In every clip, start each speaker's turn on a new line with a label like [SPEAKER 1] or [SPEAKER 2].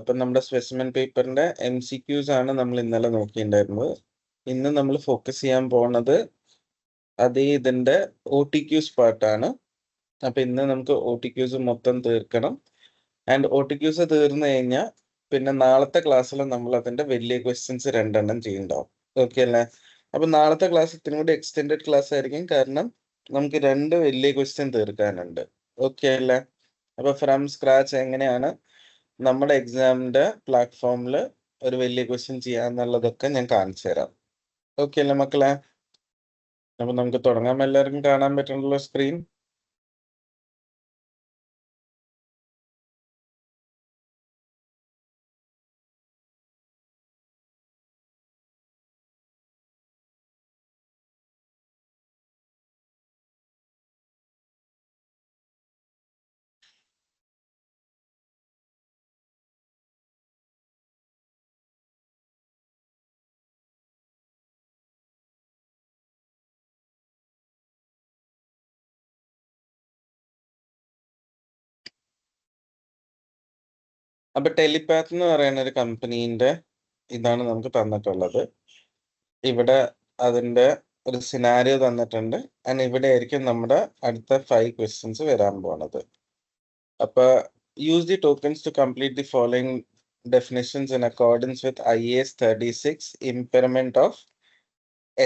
[SPEAKER 1] അപ്പം നമ്മുടെ സ്പെസിമെൻ പേപ്പറിന്റെ MCQs ആണ് നമ്മൾ ഇന്നലെ നോക്കിയിട്ടുണ്ടായിരുന്നത്. ഇന്ന് നമ്മൾ ഫോക്കസ് ചെയ്യാൻ പോകുന്നത് അതേ ഇതിന്റെ OTQs പാർട്ടാണ്. അപ്പൊ ഇന്ന് നമുക്ക് OTQs മൊത്തം തീർക്കണം. ആൻഡ് OTQs തീർന്നു കഴിഞ്ഞാൽ പിന്നെ നാളത്തെ ക്ലാസ്സിൽ നമ്മൾ അതിന്റെ വലിയ ക്വസ്റ്റ്യൻസ് 2 ചെയ്യുന്നുണ്ടാവും. ഓക്കെ അല്ലേ? അപ്പൊ നാളത്തെ ക്ലാസ് ഇത്തിരി കൂടി എക്സ്റ്റെൻഡഡ് ക്ലാസ് ആയിരിക്കും, കാരണം നമുക്ക് 2 വലിയ ക്വസ്റ്റ്യൻ തീർക്കാനുണ്ട്. ഓക്കെ അല്ലേ? അപ്പൊ ഫ്രം സ്ക്രാച്ച് എങ്ങനെയാണ് നമ്മുടെ എക്സാമിന്റെ പ്ലാറ്റ്ഫോമിൽ ഒരു വലിയ ക്വസ്റ്റ്യൻ ചെയ്യാന്നുള്ളതൊക്കെ ഞാൻ കാണിച്ചു തരാം. ഓക്കെ അല്ലേ മക്കളെ? അപ്പൊ നമുക്ക് തുടങ്ങാം. എല്ലാവർക്കും കാണാൻ പറ്റുന്നുണ്ടല്ലോ സ്ക്രീൻ? അപ്പൊ ടെലിപാത്ത് എന്ന് പറയുന്ന ഒരു കമ്പനീന്റെ ഇതാണ് നമുക്ക് തന്നിട്ടുള്ളത്. ഇവിടെ അതിന്റെ ഒരു സിനാരിയോ തന്നിട്ടുണ്ട്. ആൻഡ് ഇവിടെ ആയിരിക്കും നമ്മുടെ അടുത്ത 5 ക്വസ്റ്റ്യൻസ് വരാൻ പോണത്. അപ്പൊ use the tokens to complete the following definitions in accordance with IAS 36 impairment of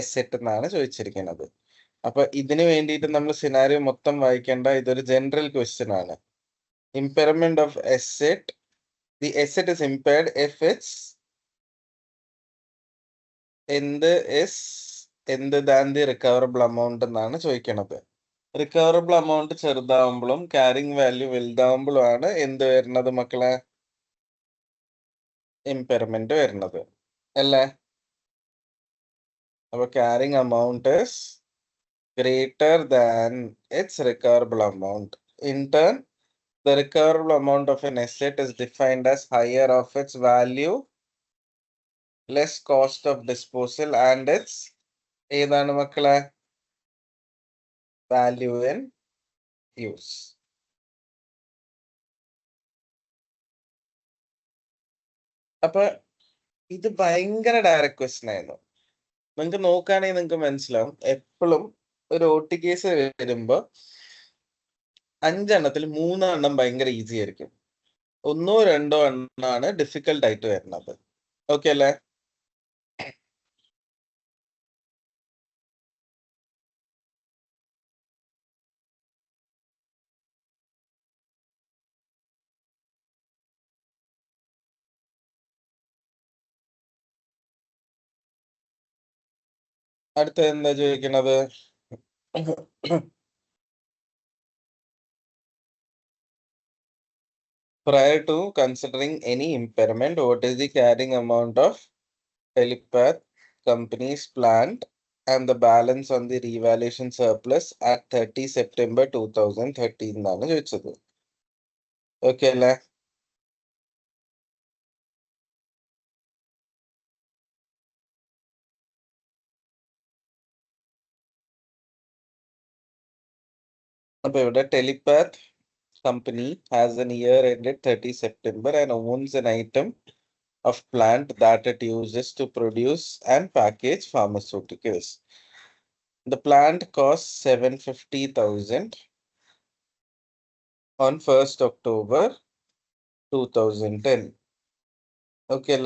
[SPEAKER 1] asset എന്നാണ് ചോദിച്ചിരിക്കുന്നത്. അപ്പൊ ഇതിന് വേണ്ടിയിട്ട് നമ്മൾ സിനാരിയോ മൊത്തം വായിക്കേണ്ട. ഇതൊരു ജനറൽ ക്വസ്റ്റ്യൻ ആണ്. Impairment of asset, the asset is impaired if it's എന്ത് ദാൻ ദി റിക്കവറബിൾ അമൗണ്ട് എന്നാണ് ചോദിക്കണത്. റിക്കവറബിൾ അമൗണ്ട് ചെറുതാവുമ്പോഴും ക്യാരിങ് വാല്യൂ വലുതാവുമ്പോഴും ആണ് എന്ത് വരുന്നത് മക്കളെ? ഇമ്പയർമെന്റ് വരുന്നത് അല്ലേ? അപ്പൊ carrying amount is greater than its recoverable amount. In turn, the recoverable amount of an asset is defined as higher of its value less cost of disposal and its ഏതാണ് മക്കളെ? value in use. അപ്പൊ ഇത് ഭയങ്കര direct question ആയിരുന്നു. നിങ്ങൾക്ക് നോക്കുകയാണെങ്കിൽ നിങ്ങൾക്ക് മനസ്സിലാവും, എപ്പോഴും ഒരു OT കേസ് വരുമ്പോ 5 എണ്ണത്തിൽ 3 എണ്ണം ഭയങ്കര ഈസി ആയിരിക്കും, 1 or 2 എണ്ണമാണ് ഡിഫിക്കൽട്ട് ആയിട്ട് വരുന്നത്. ഓക്കെ അല്ലേ? അടുത്ത എന്താ ചോദിക്കണത്? Prior to considering any impairment, what is the carrying amount of Telepath company's plant and the balance on the revaluation surplus at 30 September 2013 എന്നാണ് ചോദിച്ചത്. ഓക്കെ അല്ലേ? അപ്പൊ ഇവിടെ ടെലിപാത്ത് company has an year ended 30 September and owns an item of plant that it uses to produce and package pharmaceuticals. The plant costs 750,000 on 1st October 2010. Okay,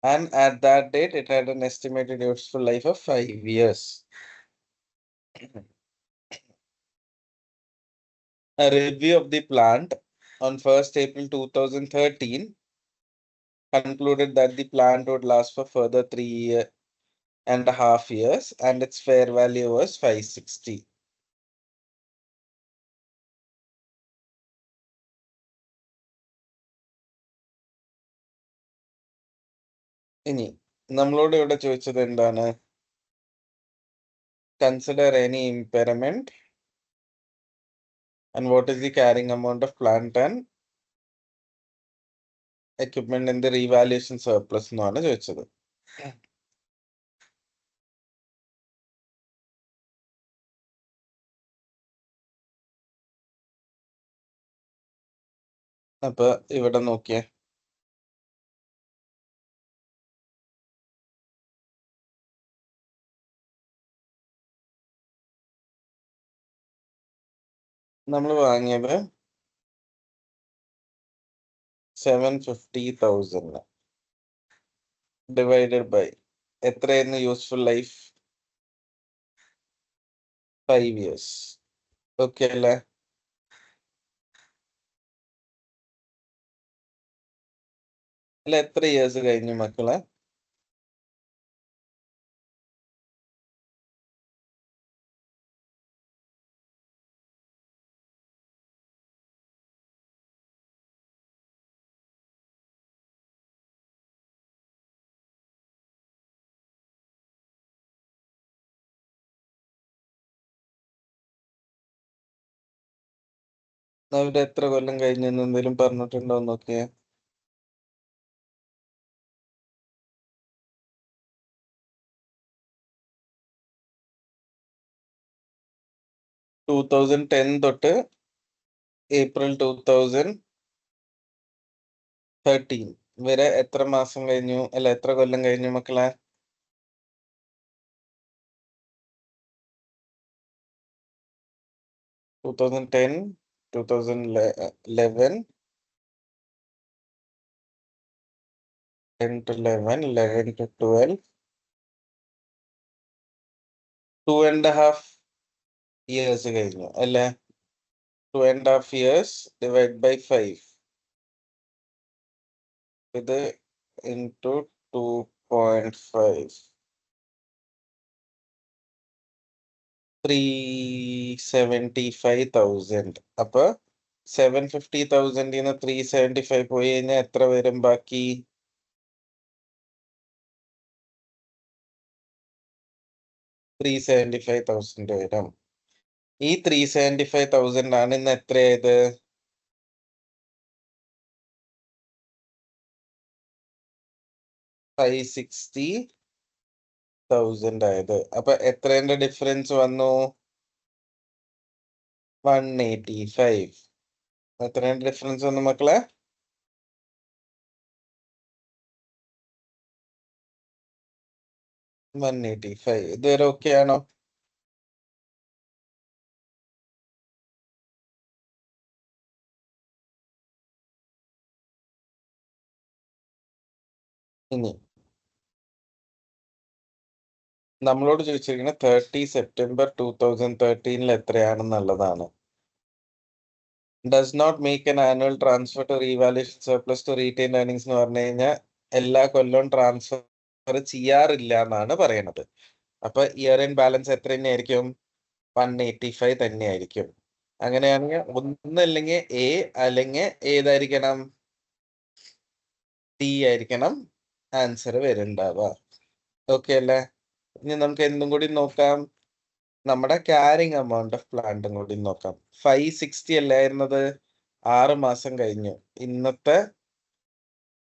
[SPEAKER 1] and at that date, it had an estimated useful life of 5 years. A review of the plant on 1st April 2013 concluded that the plant would last for further 3.5 years and its fair value was 560. ഇനി നമ്മളോട് ഇവിടെ ചോദിച്ചത് എന്താണ്? Consider any impairment and what is the carrying amount of plant and equipment in the revaluation surplus എന്നാണ് ചോദിച്ചത്. അപ്പൊ ഇവിടെ നോക്കിയേ, നമ്മൾ വാങ്ങിയത് 750,000 ഡിവൈഡഡ് ബൈ എത്രയായിരുന്നു യൂസ്ഫുൾ ലൈഫ്? 5 years. ഓക്കെ അല്ലേ? അല്ല, എത്ര ഇയേഴ്സ് കഴിഞ്ഞു മക്കളെ? അവിടെ എത്ര കൊല്ലം കഴിഞ്ഞു എന്തെങ്കിലും പറഞ്ഞിട്ടുണ്ടോ നോക്കിയേ. 2010 തൊട്ട് April 2013 വരെ എത്ര മാസം കഴിഞ്ഞു, അല്ല എത്ര കൊല്ലം കഴിഞ്ഞു മക്കളെ? 2010, 2011, 10 to 11, 11 to 12, 2.5 years കഴിഞ്ഞു അല്ലേ? 2.5 years ഡിവൈഡ് ബൈ 5. ഇത് ഇൻറ്റു 2.5, 375,000. അപ്പൊ 750,000 375 പോയി കഴിഞ്ഞാൽ എത്ര വരും ബാക്കി? 375,000 വരും. ഈ 375,000 ആണ് ഇന്ന് എത്രയായത്? 560,000 ആയത്. അപ്പൊ എത്രേന്റെ ഡിഫറൻസ് വന്നു? 185. എത്രേന്റെ ഡിഫറൻസ് വന്നു മക്കളെ? 185. ഇതുവരെ ഓക്കെ ആണോ? ഇനി നമ്മളോട് ചോദിച്ചിരിക്കുന്നത് 30 September 2013 എത്രയാണെന്നുള്ളതാണ്. Does not make an annual transfer to revaluation surplus to retained earnings എന്ന് പറഞ്ഞു കഴിഞ്ഞാൽ എല്ലാ കൊല്ലവും ട്രാൻസ്ഫർ ചെയ്യാറില്ല എന്നാണ് പറയണത്. അപ്പൊ ഇയർ എൻഡ് ബാലൻസ് എത്ര തന്നെയായിരിക്കും? 185 തന്നെയായിരിക്കും. അങ്ങനെയാണെങ്കിൽ ഒന്നല്ലെങ്കിൽ എ അല്ലെങ്കിൽ ഏതായിരിക്കണം? ഡി ആയിരിക്കണം ആൻസർ വരുന്നുണ്ടാവുക. ഓക്കെ അല്ലേ? ഇനി നമുക്ക് എന്തും കൂടി നോക്കാം. നമ്മുടെ ക്യാരിങ് എമൗണ്ട് ഓഫ് പ്ലാന്റും കൂടി നോക്കാം. 560 അല്ലായിരുന്നത്? 6 മാസം കഴിഞ്ഞു. ഇന്നത്തെ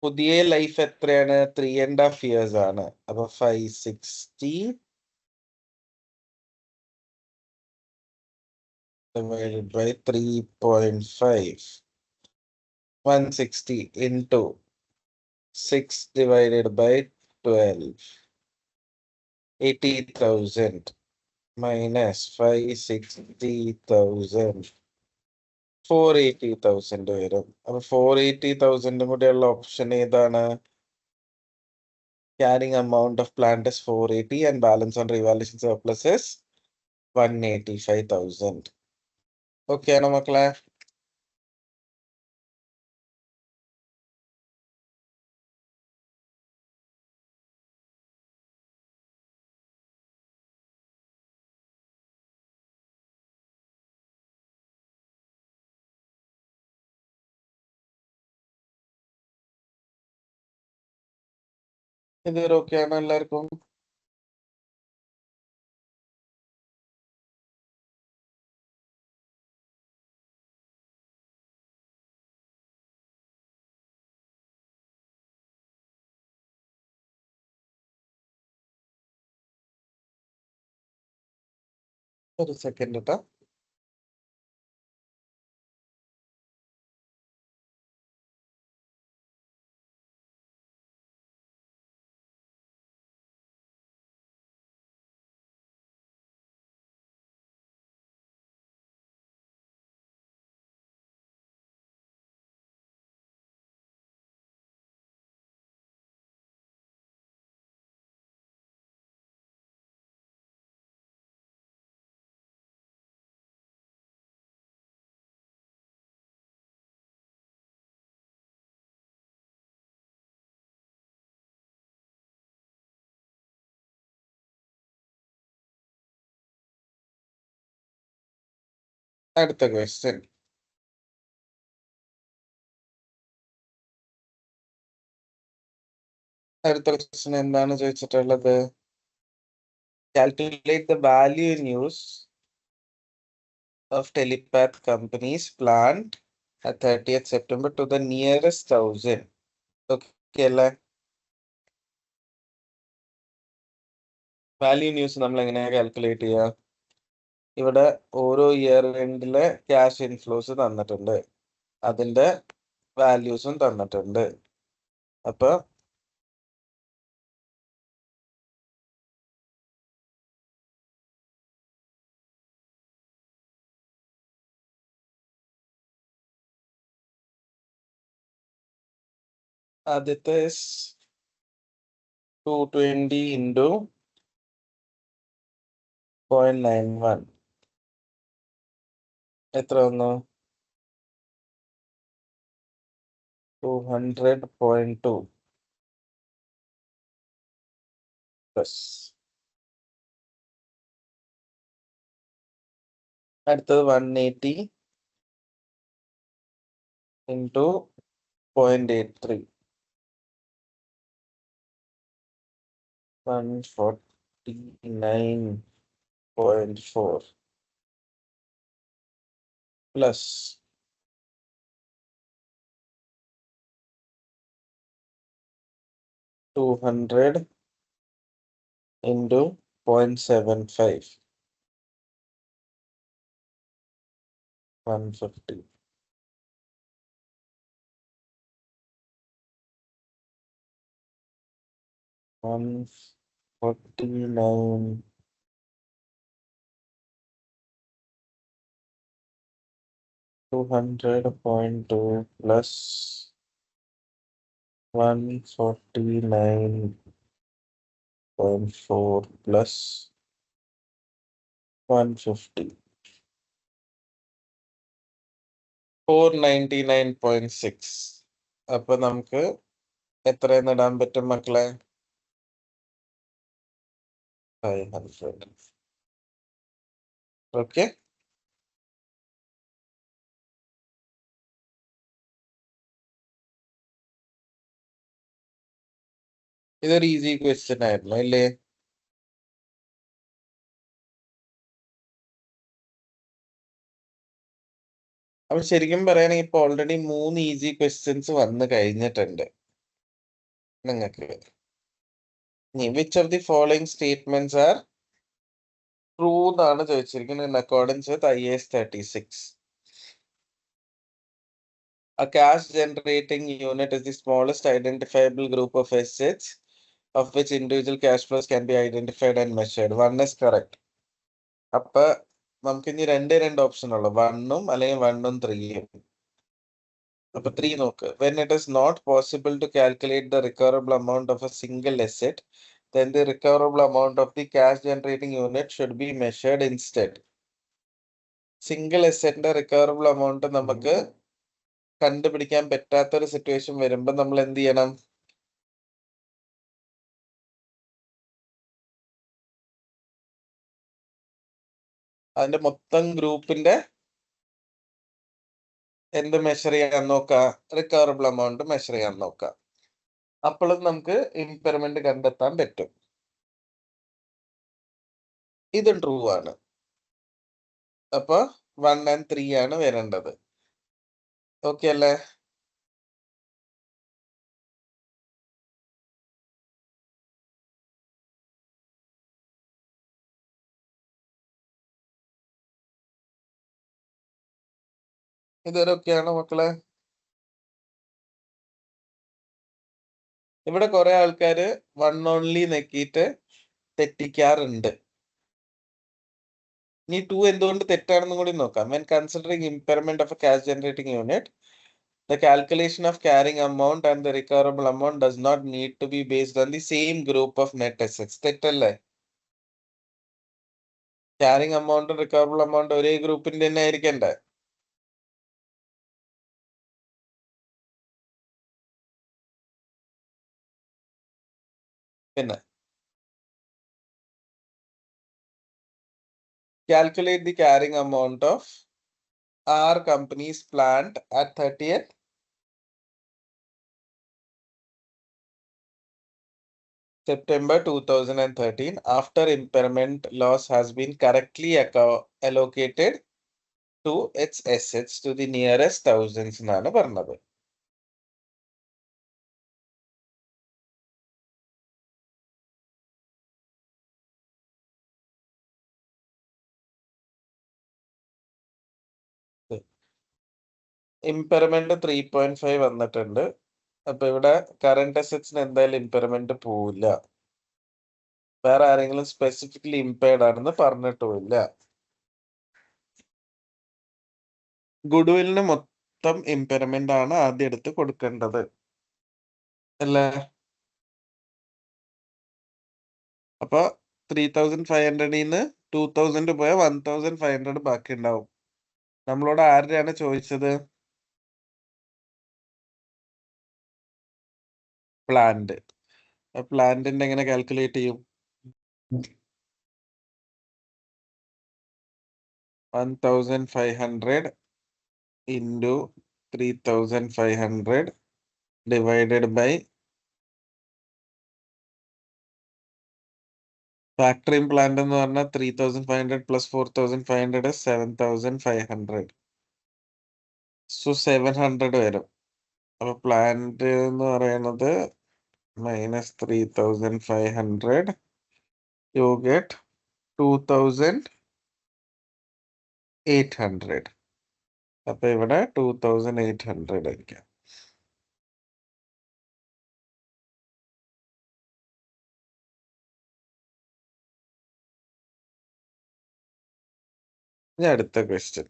[SPEAKER 1] പുതിയ ലൈഫ് എത്രയാണ്? 3.5 years ആണ്. അപ്പൊ 560 divided by 3.5, 160 into 6 divided by 12, 80,000 minus 560,000, 480,000 വരും. അപ്പൊ 480,000 കൂടെയുള്ള ഓപ്ഷൻ ഏതാണ്? Carrying amount of plant is 480 and balance on revaluation surplus is 185,000. Okay ആണോ മക്കളെ? ഇതുവരെ ഓക്കെ ആണോ എല്ലാവർക്കും? ഒരു സെക്കൻഡ് കേട്ടോ. അടുത്ത ക്വസ്റ്റ്യൻ. അടുത്ത ക്വസ്റ്റ്യൻ എന്താണ് ചോദിച്ചിട്ടുള്ളത്? Calculate the value in use of telepath companies planned at 30th September to the nearest 1000. Okay അല്ലേ? വാല്യൂ ന്യൂസ് നമ്മൾ എങ്ങനെയാ കാൽക്കുലേറ്റ് ചെയ്യുക? ഇവിടെ ഓരോ ഇയർ എൻഡിലെ ക്യാഷ് ഇൻഫ്ലോസ് തന്നിട്ടുണ്ട്, അതിന്റെ വാല്യൂസും തന്നിട്ടുണ്ട്. അപ്പൊ ആദ്യത്തെ 220 into 0.91 എത്ര വന്നു? 200.2 പ്ലസ്. അടുത്തത് 180 into 0.83 149.4 plus 200 into 0.75 150. One 49. 200.2 plus 149.4 plus 150. 499.6. അപ്പൊ നമുക്ക് എത്രയെന്ന് ഇടാൻ പറ്റും മക്കളെ? 500. ഓക്കെ, ഇതൊരു ഈസി ക്വസ്റ്റ്യൻ ആയിരുന്നു അല്ലേ? അപ്പൊ ശരിക്കും പറയുകയാണെങ്കിൽ ഇപ്പൊ ഓൾറെഡി 3 ഈസി ക്വസ്റ്റ്യൻസ് വന്നു കഴിഞ്ഞിട്ടുണ്ട് നിങ്ങൾക്ക്. Which of the following statements are true എന്നാണ് ചോദിച്ചിരിക്കുന്നത് in accordance with IAS 36. A cash generating unit is the smallest identifiable group of assets of which individual cash flows can be identified and measured. 1 is correct. അപ്പൊ നമുക്ക് ഇനി രണ്ട് option ഉള്ളു, 1ഉം അല്ലെങ്കിൽ 1ഉം 3ഉം. അപ്പൊ 3 നോക്ക്. When it is not possible to calculate the recoverable amount of a single asset, then the recoverable amount of the cash generating unit should be measured instead. Single അസറ്റിന്റെ recoverable amount നമുക്ക് കണ്ടുപിടിക്കാൻ പറ്റാത്തൊരു situation വരുമ്പോ നമ്മൾ എന്ത് ചെയ്യണം? അതിന്റെ മൊത്തം ഗ്രൂപ്പിന്റെ എന്ത് മെഷർ ചെയ്യാൻ നോക്കാം? റിക്കവറബിൾ amount മെഷർ ചെയ്യാൻ നോക്കാം. അപ്പോഴും നമുക്ക് ഇമ്പയർമെന്റ് കണ്ടെത്താൻ പറ്റും. ഇതും ട്രൂ ആണ്. അപ്പൊ 1 and 3 ആണ് വരേണ്ടത്. ഓക്കെ അല്ലേ? ഇതൊരൊക്കെയാണ് മക്കളെ. ഇവിടെ കുറെ ആൾക്കാര് 1 only നെക്കിയിട്ട് തെറ്റിക്കാറുണ്ട്. ഇനി 2 എന്തുകൊണ്ട് തെറ്റാണെന്നും കൂടി നോക്കാം. When considering impairment of a cash generating unit, the calculation of carrying amount and the recoverable amount does not need to be based on the same group of net assets. തെറ്റല്ലേ? carrying amount recoverable amount ഒരേ ഗ്രൂപ്പിന്റെ തന്നെ ആയിരിക്കണ്ടേ? പിന്നെ calculate the carrying amount of our company's plant at 30th September 2013 after impairment loss has been correctly allocated to its assets to the nearest thousands എന്നാണ് പറഞ്ഞത്. Impairment 3.5 വന്നിട്ടുണ്ട്. അപ്പൊ ഇവിടെ കറന്റ് അസറ്റ്സിന് എന്തായാലും ഇമ്പയർമെന്റ് പോവില്ല. വേറെ ആരെങ്കിലും സ്പെസിഫിക്കലി ഇമ്പയർഡ് ആണെന്ന് പറഞ്ഞിട്ടുമില്ല. ഗുഡ്വില്ലിന് മൊത്തം ഇമ്പയർമെന്റ് ആണ് ആദ്യം എടുത്ത് കൊടുക്കേണ്ടത് അല്ലേ? അപ്പൊ 3,500 2,000 പോയാൽ 1,500 ബാക്കി ഉണ്ടാവും. നമ്മളോട് ആരുടെയാണ് ചോദിച്ചത്? പ്ലാന്റ്. പ്ലാന്റിന്റെ എങ്ങനെ കാൽക്കുലേറ്റ് ചെയ്യും? 1,500 into 3,500 divided by ഫാക്ടറിയും പ്ലാന്റ് എന്ന് പറഞ്ഞാൽ 3,500 പ്ലസ് 4,500 7,500. സോ 700 വരും. അപ്പൊ പ്ലാന്റ് എന്ന് പറയുന്നത് minus 3,500 you get 2,800. അപ്പൊ ഇവിടെ 2,800 ആയിരിക്കാം. ഇനി അടുത്ത question.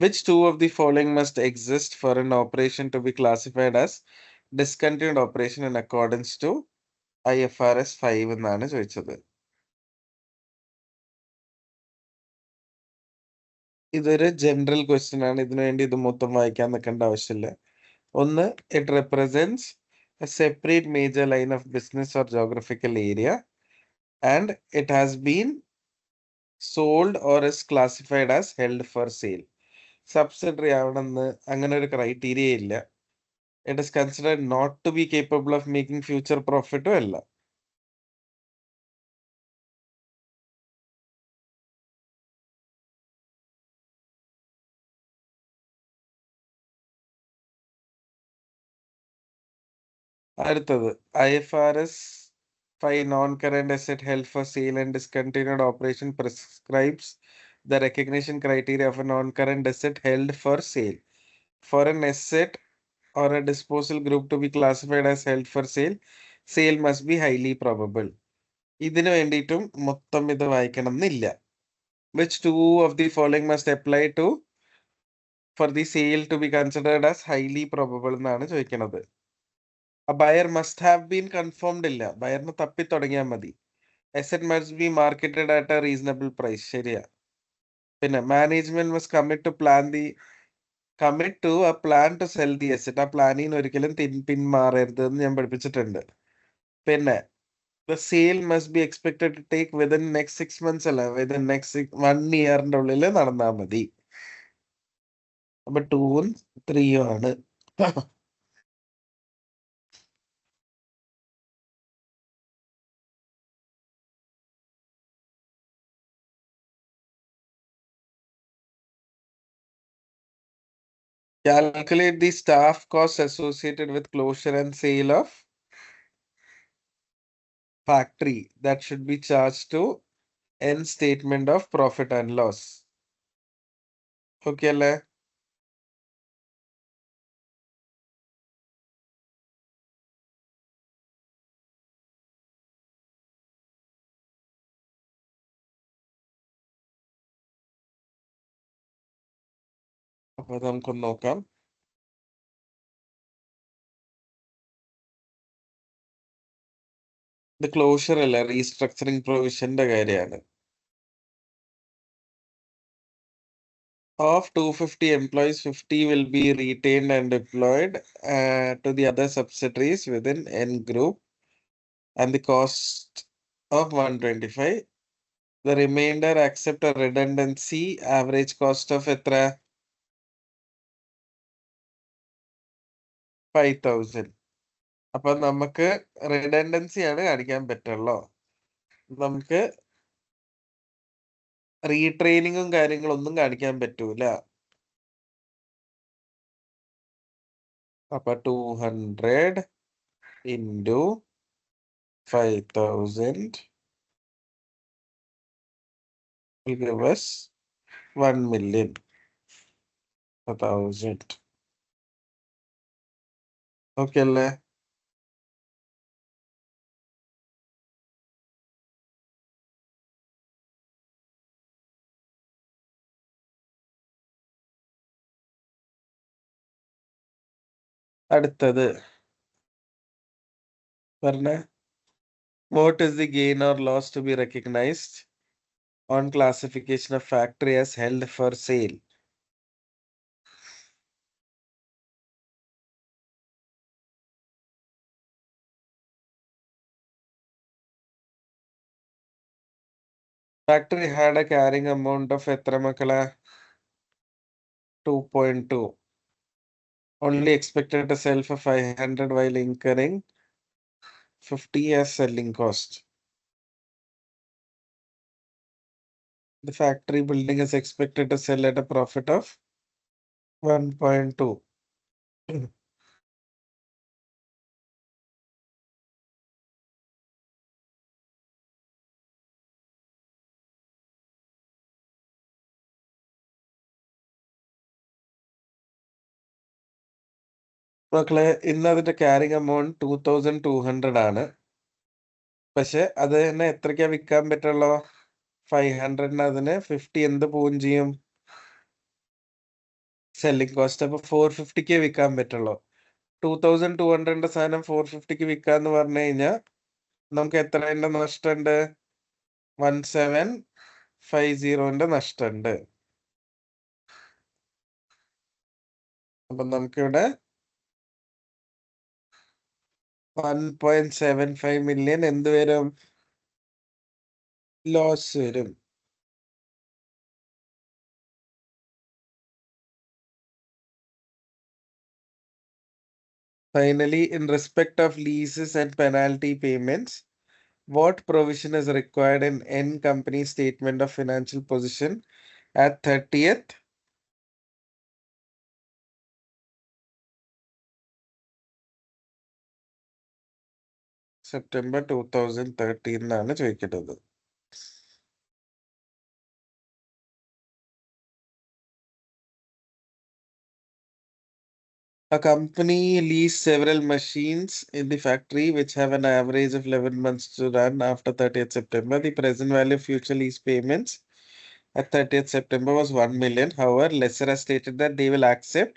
[SPEAKER 1] Which two of the following must exist for an operation to be classified as discontinued operation in accordance to IFRS 5 എന്നാണ് ചോദിച്ചത്. ഇതൊരു ജനറൽ ക്വസ്റ്റ്യൻ ആണ്. ഇതിനു വേണ്ടി ഇത് മൊത്തം വായിക്കാൻ നിൽക്കേണ്ട ആവശ്യമില്ല. ഒന്ന്, it represents a separate major line of business or geographical area and it has been sold or is classified as held for sale. Subsidiary ആവണമെന്ന് അങ്ങനെ ഒരു ക്രൈറ്റീരിയ ഇല്ല. It is considered not to be capable of making future profit അല്ല. അടുത്തത് IFRS 5 non-current asset held for sale and discontinued operation prescribes the recognition criteria of a non-current asset held for sale. For an asset or a disposal group to be classified as held for sale, sale must be highly probable. ഇതിനു വേണ്ടിയിട്ടും മൊത്തം ഇത് വായിക്കണം എന്നില്ല. Which two of the following must apply to for the sale to be considered as highly probable എന്നാണ് ചോദിക്കുന്നത്. A buyer must have been confirmed ഇല്ല. ബയറിന് തപ്പി തുടങ്ങിയാൽ മതി. Asset must be marketed at a reasonable price. ശരിയാ. പിന്നെ management must commit to a plan to sell the asset. ആ പ്ലാനിൽ നിന്ന് ഒരിക്കലും പിന്മാറരുത് എന്ന് ഞാൻ പഠിപ്പിച്ചിട്ടുണ്ട്. പിന്നെ the sale must be expected to take within next 6 months അല്ല, within next 1 yearന്റെ ഉള്ളിൽ നടന്നാൽ മതി. അപ്പൊ 2ഉം 3ഉം ആണ്. Calculate the staff costs associated with closure and sale of factory that should be charged to end statement of profit and loss. Okay അല്ലേ? അപ്പൊ നമുക്കൊന്ന് നോക്കാം. ഇത് ക്ലോഷർ അല്ല, റീസ്ട്രക്ചറിങ് പ്രൊവിഷന്റെ കാര്യമാണ്. Of 250 employees, 50 will be retained and deployed to the other subsidiaries within N group and the cost of 125 The remainder accept a redundancy. Average cost of എത്ര 5,000. അപ്പൊ നമുക്ക് റിഡൻഡൻസി ആണ് കാണിക്കാൻ പറ്റുള്ളൂ. നമുക്ക് റീട്രെയിനിങ്ങും കാര്യങ്ങളൊന്നും കാണിക്കാൻ പറ്റൂല. അപ്പൊ 200 into 5,000 will give us 1 million. 1,000. Okay അല്ലേ? അടുത്തത് പറഞ്ഞേ. What is the gain or loss to be recognized on classification of factory as held for sale? Factory had a carrying amount of എത്ര മക്കളെ 2.2. Only expected to sell for 500 while incurring 50 as selling cost. The factory building is expected to sell at a profit of 1.2. മക്കളെ ഇന്ന് അതിന്റെ carrying amount 2,200 ആണ്. പക്ഷെ അത് തന്നെ എത്രയ്ക്കാ വിൽക്കാൻ പറ്റുള്ളൂ? 500 അതിന് 50 എന്ത് പോവും ചെയ്യും? Selling cost. അപ്പൊ 450 വിൽക്കാൻ പറ്റുള്ളൂ. 2,200 സാധനം 450 വിൽക്കാന്ന് പറഞ്ഞു കഴിഞ്ഞാൽ നമുക്ക് എത്രയുടെ നഷ്ടമുണ്ട്? 1750 നഷ്ടമുണ്ട്. അപ്പൊ നമുക്കിവിടെ 1.75 million എന്ത് വരും? ലോസ് വരും. Finally, in respect of leases and penalty payments, what provision is required in N company statement of financial position at 30th? September 2013 എന്നാണ് ചോദിക്കുന്നത്. A company leased several machines in the factory which have an average of 11 months to run after 30th September. The present value of future lease payments at 30th September was 1 million. However, lessor has stated that they will accept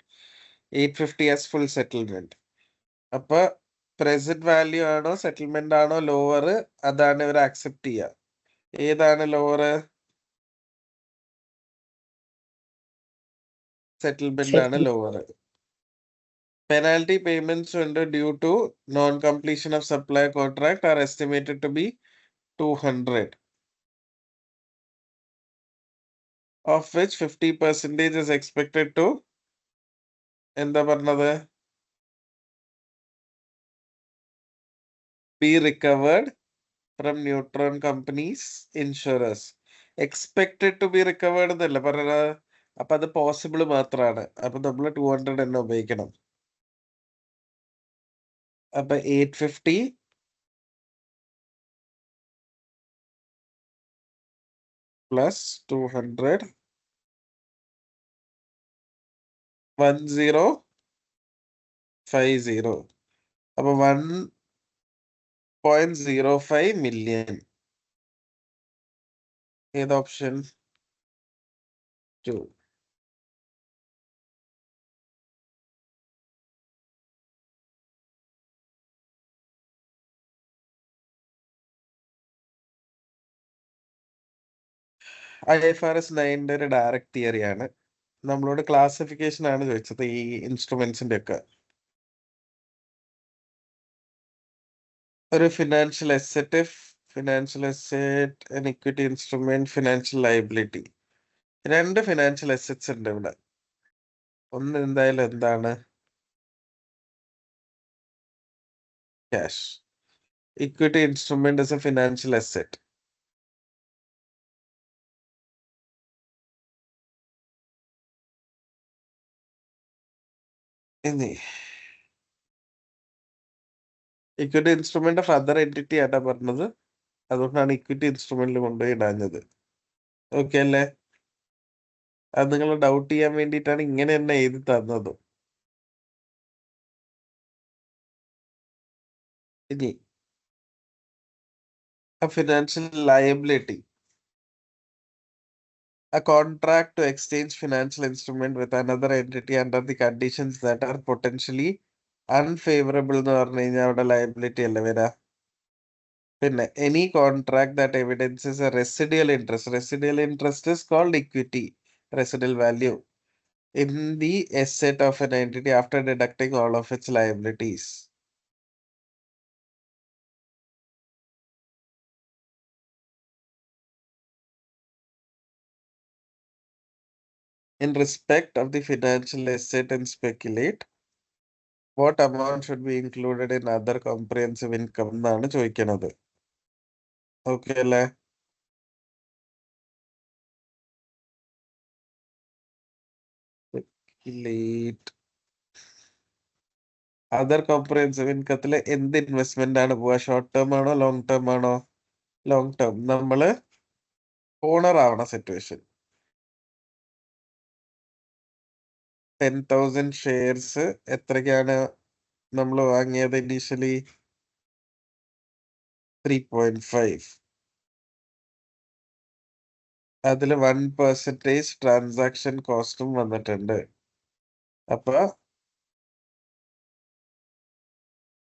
[SPEAKER 1] 850 as full settlement. അപ്പൊ present value ആണോ settlement ആണോ lower, അതാണ് ഇവർ accept ചെയ്യുക. ഏതാണ് lower? Settlement ആണ് lower. Penalty payments ഉണ്ട് due to non completion of supply contract are estimated to be 200, of which 50% is expected to എന്താ പറഞ്ഞത്? be recovered from Neutron companies insurers. Expected to be recovered എന്നല്ല പറഞ്ഞത്. അപ്പൊ അത് possible മാത്രമാണ്. അപ്പൊ നമ്മൾ 200 തന്നെ ഉപയോഗിക്കണം. അപ്പൊ 850 പ്ലസ് 200 1050. അപ്പൊ 1.05 million. ഏത് ഓപ്ഷൻ? 2. IFRS 9 ഒരു ഡയറക്റ്റ് തിയറിയാണ്. നമ്മളോട് ക്ലാസിഫിക്കേഷൻ ആണ് ചോദിച്ചത് ഈ ഇൻസ്ട്രുമെന്റ്സിന്റെ ഒക്കെ. ഒരു financial asset financial asset, an equity instrument, financial liability. രണ്ട് ഫിനാൻഷ്യൽ അസറ്റ്സ് ഉണ്ട് ഇവിടെ. ഒന്ന് എന്തായാലും എന്താണ്? Cash. Equity instrument is a financial asset. ഇനി equity instrument of other entity ആയിട്ടാ പറഞ്ഞത്, അതുകൊണ്ടാണ് ഇക്വിറ്റി ഇൻസ്ട്രുമെന്റിൽ കൊണ്ടുപോയി ഇടാഞ്ഞത്. ഓക്കെ അല്ലേ? അത് നിങ്ങൾ ഡൗട്ട് ചെയ്യാൻ വേണ്ടിയിട്ടാണ് ഇങ്ങനെ തന്നെ എഴുതി തന്നത്. ഇനി financial liability, a contract to exchange financial instrument with another entity under the conditions that are potentially unfavorable എന്ന് പറഞ്ഞു കഴിഞ്ഞാൽ അവിടെ ലയബിലിറ്റി അല്ലേ വരാ. പിന്നെ any contract that evidences a residual interest is called equity, residual value in the asset of an entity after deducting all of its liabilities. In respect of the financial asset and speculate, what amount should be included in other comprehensive income എന്നാണ് ചോദിക്കുന്നത്. Okay അല്ലേ? Other comprehensive ഇൻകത്തില് എന്ത് investment ആണ് പോവാ? Short term ആണോ long term ആണോ? Long term. നമ്മള് owner ആവണ സിറ്റുവേഷൻ. 10,000 ഷെയർസ് എത്രയ്ക്കാണ് നമ്മൾ വാങ്ങിയത്? ഇനീഷ്യലി 3.5. അതിൽ 1% ട്രാൻസാക്ഷൻ കോസ്റ്റും വന്നിട്ടുണ്ട്. അപ്പൊ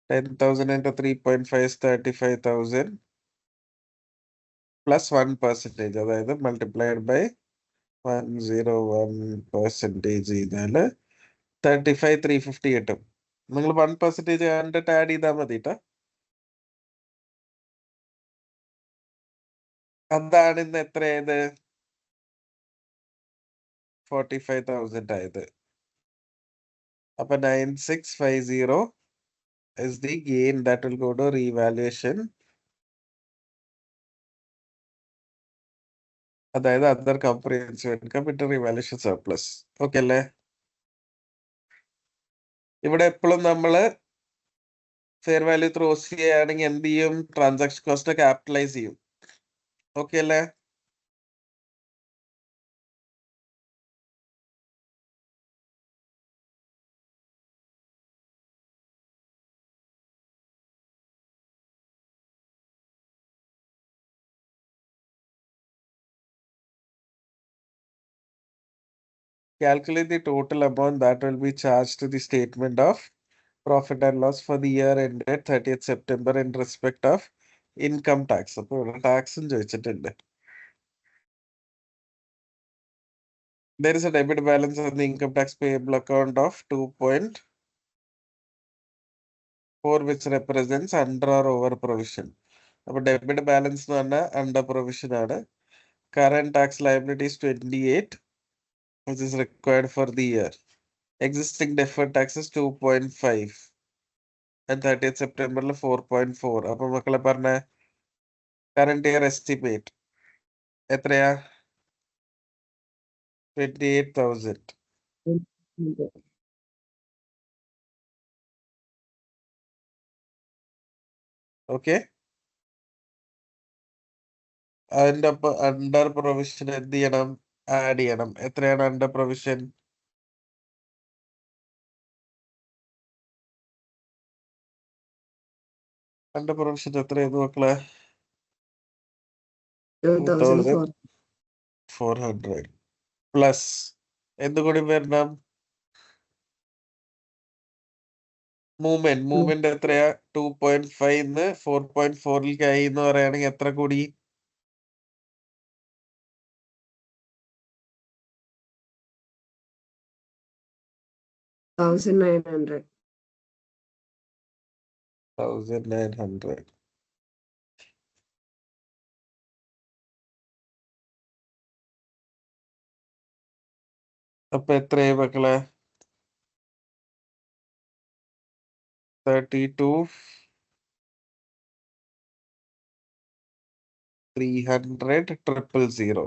[SPEAKER 1] 10,000 into 3.5 is 35,000 plus 1%, അതായത് മൾട്ടിപ്ലൈഡ് ബൈ 101% ചെയ്താല് 35,350 കിട്ടും. നിങ്ങൾ 1% കണ്ടിട്ട് ആഡ് ചെയ്താൽ മതി ട്ടോ. അതാണ് ഇന്ന് എത്രയായത്? 45,000 ആയത്. അപ്പൊ 9650 is the gain that will go to revaluation, അതായത് other comprehensive income into revaluation surplus. Okay അല്ലേ? ഇവിടെ എപ്പോഴും നമ്മള് ഫെയർ വാല്യൂ ത്രോസ് ചെയ്യുകയാണെങ്കിൽ എന്ത് ചെയ്യും? ട്രാൻസാക്ഷൻ കോസ്റ്റ് ക്യാപിറ്റലൈസ് ചെയ്യും. ഓക്കെ അല്ലേ? Calculate the total amount that will be charged to the statement of profit and loss for the year ended 30th September in respect of income tax. അപ്പോൾ ഇവിടെ ടാക്സും ചോദിച്ചിട്ടുണ്ട്. There is a debit balance on the income tax payable account of 2.4 which represents under or over provision. അപ്പോൾ debit balance എന്ന് പറഞ്ഞാൽ under provision ആണ്. Current tax liability is 28 which is required for the year. Existing deferred tax is 2.5 and 30th September 4.4. അപ്പൊ മക്കളെ പറഞ്ഞ current year estimate എത്രയാ? 28,000. Okay. അതിന്റെ ഒപ്പം അണ്ടർ പ്രൊവിഷൻ എന്ത് ചെയ്യണം? ആഡ് ചെയ്യണം. എത്രയാണ് അണ്ടർ പ്രൊവിഷൻ? അണ്ടർ പ്രൊവിഷൻ എത്രയായിരുന്നു മക്കളെ? 2,400 പ്ലസ് എന്തുകൂടി വരണം? മൂവ്മെന്റ് എത്രയാ? 2.5 4.4ലേക്ക് ആയി എന്ന് പറയുകയാണെങ്കിൽ എത്ര കൂടി?
[SPEAKER 2] 1,900.
[SPEAKER 1] 1,900. അപ്പൊ എത്രയായി മക്കളെ? 32 300 000.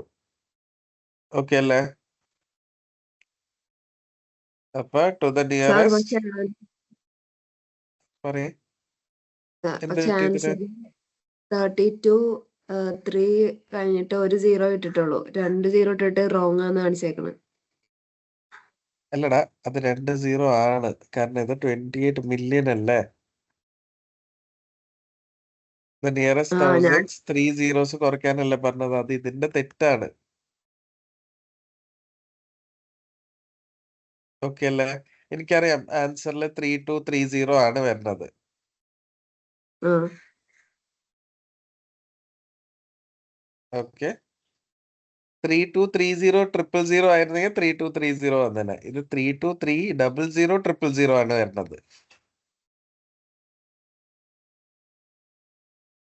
[SPEAKER 1] ഓക്കെ അല്ലേ? അപ്പൊ ടു ദ
[SPEAKER 2] സാർ
[SPEAKER 1] നിയറസ്റ്റ് പറയേ എന്ത്
[SPEAKER 2] പക്ഷെ
[SPEAKER 1] കിട്ടി ഇതിന്?
[SPEAKER 2] ആൻസർ 32 3 കഴിഞ്ഞിട്ട് ഒരു 0 ഇട്ടിട്ടുള്ളൂ. 2 0 ഇട്ടിട്ട് റോങ് ആന്ന് കാണിച്ചേക്കണം.
[SPEAKER 1] അല്ലടാ, അത് 2 0 ആണ്. കാരണം ഇത് 28 മില്യൺ അല്ലേ? ദ നിയറസ്റ്റ്
[SPEAKER 2] ഞാൻ
[SPEAKER 1] തൗസൻഡ്സ് 3 zeros കുറയ്ക്കാനല്ലേ പറഞ്ഞത്? അത് ഇതിന്റെ തെറ്റാണ്. ഓക്കെ അല്ലേ? എനിക്കറിയാം ആൻസറിൽ 3230 ആണ് വരുന്നത്.
[SPEAKER 2] ആ
[SPEAKER 1] ഓക്കെ, 3230 000 ആയിരുന്നെങ്കിൽ 3230 വന്നേനെ. ഇത് 3230 000 ആണ് വരുന്നത്.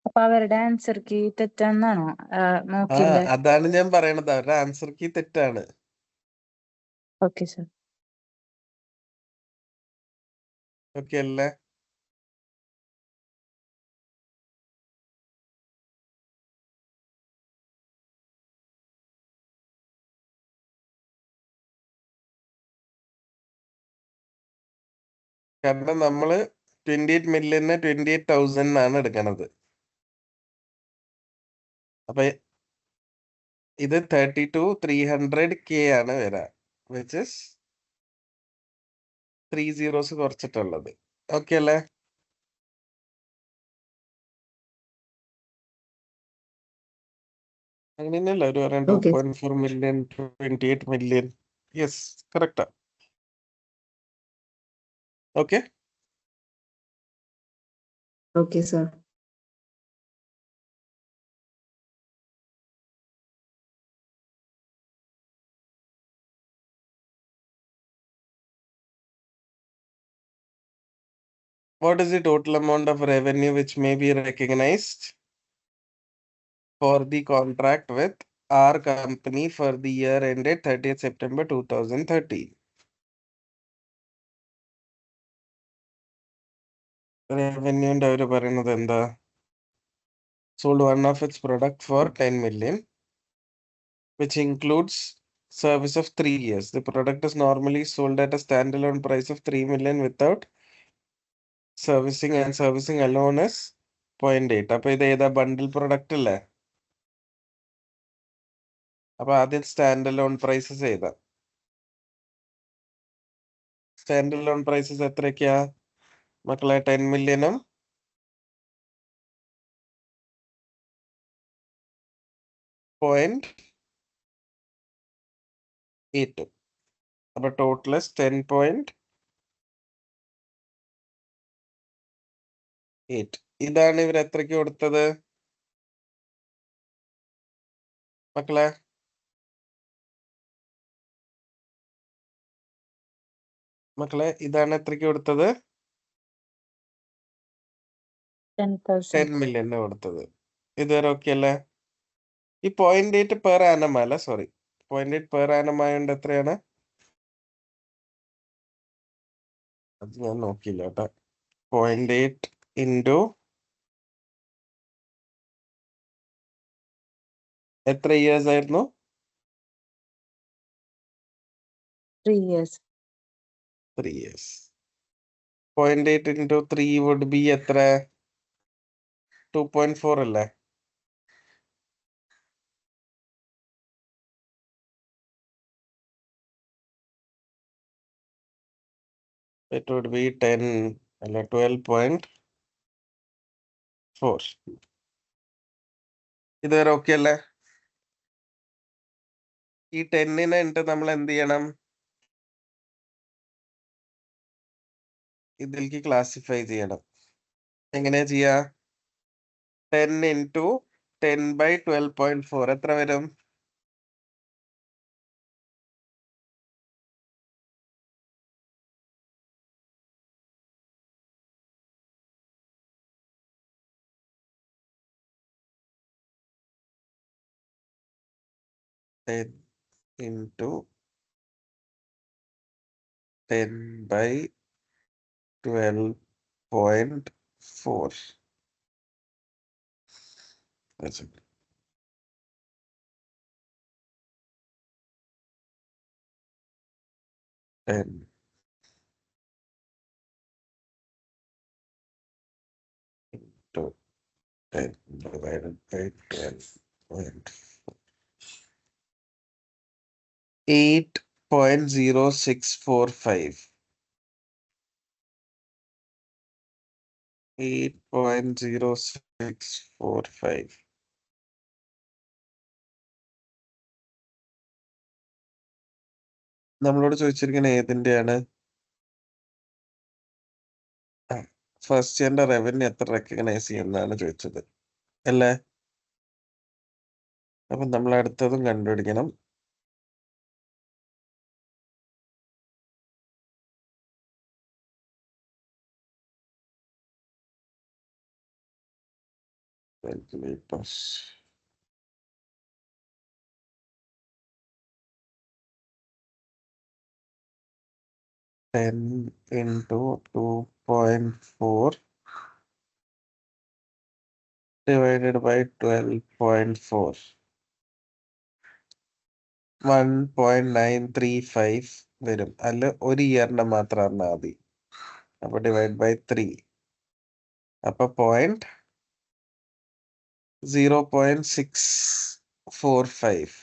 [SPEAKER 3] അപ്പൊ അവരുടെ ആൻസർ കീ തെറ്റാന്നാണോ
[SPEAKER 1] ആ,
[SPEAKER 3] നോക്കിന്റെ?
[SPEAKER 1] അതാണ് ഞാൻ പറയണത്. അവരുടെ ആൻസർ കീ തെറ്റാണ്.
[SPEAKER 3] Okay sir.
[SPEAKER 1] ഓക്കെ അല്ലേ? കാരണം നമ്മള് 28 മില്യന് 28,000 ആണ് എടുക്കണത്. അപ്പൊ ഇത് 32,300K ആണ് വരാ, വിച്ച് ഇസ് 3 zeros കുറച്ചിട്ടുള്ളത്. ഓക്കെ അല്ലേ? അങ്ങനെയല്ല ഒരു പറയാൻ
[SPEAKER 2] okay
[SPEAKER 1] 2.4 million 28 million. Yes, correct. Okay,
[SPEAKER 2] okay sir.
[SPEAKER 1] what is the total amount of revenue which may be recognized for the contract with our company for the year ended 30th September 2013? റവന്യൂന്റെ അവര് പറയുന്നത് എന്താ? sold one of its product for 10 million, which includes service of 3 years. The product is normally sold at a standalone price of 3 million without servicing, and servicing alone is 0.8. അപ്പൊ ഇത് ഏതാ? ബണ്ടിൽ product അല്ലേ? അപ്പൊ ആദ്യം stand loan prices ഏതാ? Stand loan prices എത്രയൊക്കെയാ മക്കളെ? 10 മില്യനും 0.8. അപ്പൊ total 10.8. ഇതാണ് ഇവർ എത്രയ്ക്ക് കൊടുത്തത് മക്കളെ? ഇതാണ് എത്രയ്ക്ക് കൊടുത്തത്? 10
[SPEAKER 3] 10,000.
[SPEAKER 1] മില്യന് കൊടുത്തത്. ഇതുവരെ ഓക്കെ അല്ലേ? ഈ 0.8 പെർ ആനം അല്ല, സോറി, 0.8 പെർ ആനം ആയതുകൊണ്ട് എത്രയാണ്? അത് ഞാൻ നോക്കിയില്ല കേട്ടോ. 0.8 ഇൻറ്റു എത്ര ഇയേഴ്സ് ആയിരുന്നു?
[SPEAKER 3] 3 years.
[SPEAKER 1] 3 years. 0.8 into 3 would be എത്ര? 2.4 അല്ലേ? It would be 10 അല്ല 12.4. ഇതുവരെ ഓക്കെ അല്ലേ? ഈ 10നെ എന്നിട്ട് നമ്മൾ എന്ത് ചെയ്യണം? ഇതിലേക്ക് ക്ലാസിഫൈ ചെയ്യണം. എങ്ങനെയാ ചെയ്യാ? 10 ഇൻറ്റു 10/12.4 എത്ര വരും? Into 10/12.4. That's it. 10 into 10 divided by 12.4. 8.0645. 8.0645. നമ്മളോട് ചോദിച്ചിരിക്കുന്നത് ഏതിന്റെയാണ്? ഫസ്റ്റ് ഇയറിന്റെ റവന്യൂ എത്ര റെക്കഗ്നൈസ് ചെയ്യുന്നതാണ് ചോദിച്ചത് അല്ലേ? അപ്പൊ നമ്മൾ അടുത്തതും കണ്ടുപിടിക്കണം. Calculators. Ten into 2.4 divided by 12.4. 1.935 വരും. അല്ല ഒരു ഇയറിന്റെ മാത്രം പറഞ്ഞാൽ മതി. അപ്പൊ ഡിവൈഡ് ബൈ 3. അപ്പൊ 0.645.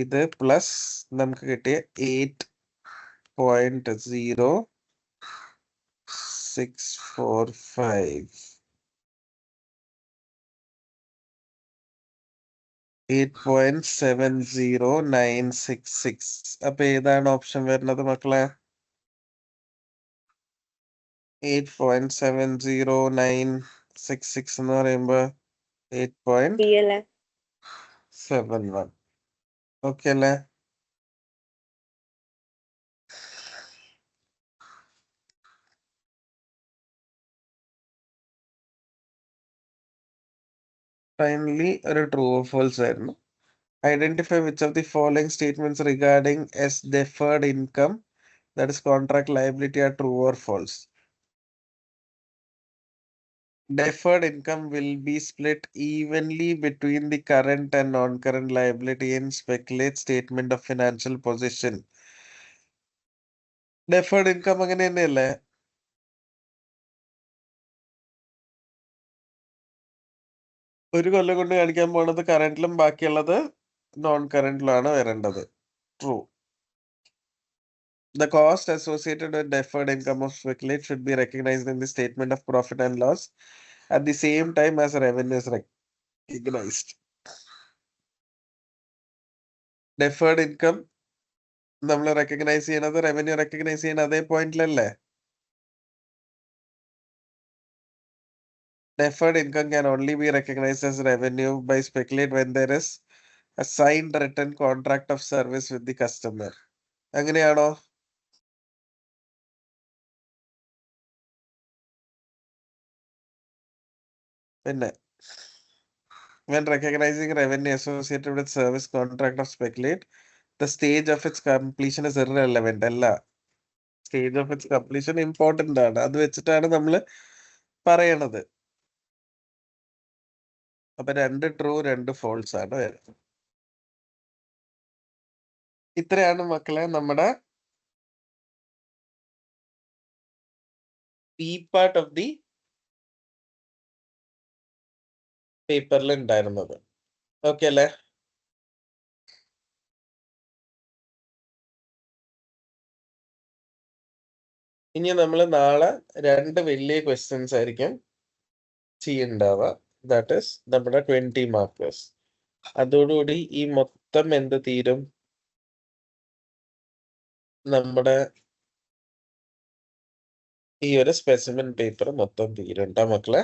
[SPEAKER 1] ഇത് പ്ലസ് നമുക്ക് കിട്ടിയ 8.0645. 8.70966. അപ്പൊ ഏതാണ് ഓപ്ഷൻ വരുന്നത് മക്കളെ? 8.70966 എന്ന് പറയുമ്പോ 8.71. ഓക്കെ അല്ലേ? ഫൈനലി ഒരു ട്രൂ ഓർ ഫോൾസ് ആയിരുന്നു. Identify which of the following statements regarding S deferred income, that is contract liability, are true or false. Deferred income will be split evenly between the current and non-current liability in speculate statement of financial position. Deferred income അങ്ങനെ തന്നെയല്ലേ? ഒരു കൊല്ലം കൊണ്ട് കാണിക്കാൻ പോണത് കറന്റിലും ബാക്കിയുള്ളത് non കറന്റിലാണ് വരേണ്ടത്. True. The cost associated with deferred income of speculate should be recognized in the statement of profit and loss at the same time as revenue is recognized. Deferred income നമ്മൾ recognise ചെയ്യണത് revenue recognise ചെയ്യണ അതേ പോയിന്റിലല്ലേ? Deferred income can only be recognized as revenue by speculate when there is a signed written contract of service with the customer. അങ്ങനെയാണോ? പിന്നെ when recognizing revenue associated with service contract of speculate, the stage of its completion is irrelevant. അല്ല, stage of its completion important ആണ്. അത് വെച്ചിട്ടാണ് നമ്മൾ പറയണത്. അപ്പൊ 2 true 2 false ആണ് വരുന്നത്. ഇത്രയാണ് മക്കളെ നമ്മുടെ ഈ പാർട്ട് ഓഫ് ദി പേപ്പറിൽ ഉണ്ടായിരുന്നത്. ഓക്കെ അല്ലേ? ഇനി നമ്മൾ നാളെ 2 വലിയ ക്വസ്റ്റ്യൻസ് ആയിരിക്കും ചെയ്യണ്ടാവുക. ദാറ്റ് ഈസ് നമ്മുടെ 20 മാർക്കേഴ്സ്. അതോടുകൂടി ഈ മൊത്തം എന്ത് തീരും? നമ്മുടെ ഈ ഒരു സ്പെസിമെൻ പേപ്പർ മൊത്തം തീരും ട്ടോ മക്കളെ.